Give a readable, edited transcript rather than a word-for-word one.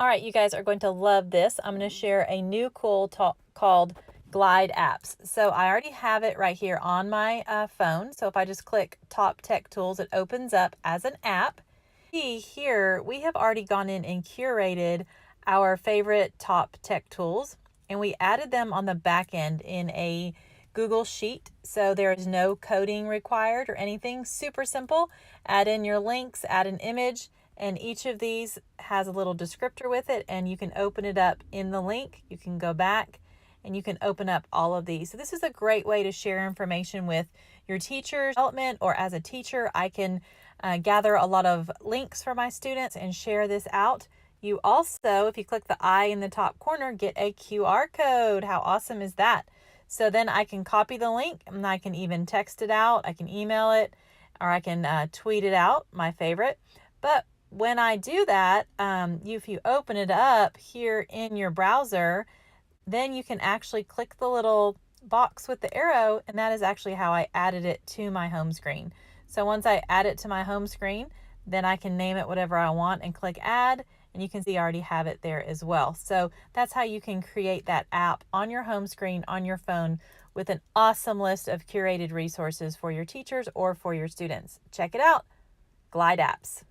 All right, you guys are going to love this. I'm going to share a new cool talk called Glide Apps. So I already have it right here on my phone. So if I just click Top Tech Tools, it opens up as an app. See here, we have already gone in and curated our favorite top tech tools, and we added them on the back end in a Google Sheet. So there is no coding required or anything. Super simple. Add in your links, add an image, and each of these has a little descriptor with it, and you can open it up in the link. You can go back and you can open up all of these. So this is a great way to share information with your teachers development, or as a teacher, I can gather a lot of links for my students and share this out. You also, if you click the eye in the top corner, get a QR code. How awesome is that? So then I can copy the link and I can even text it out. I can email it, or I can tweet it out, my favorite. But when I do that, if you open it up here in your browser, then you can actually click the little box with the arrow, and that is actually how I added it to my home screen. So once I add it to my home screen, then I can name it whatever I want and click add, and you can see I already have it there as well. So that's how you can create that app on your home screen on your phone with an awesome list of curated resources for your teachers or for your students. Check it out, Glide Apps.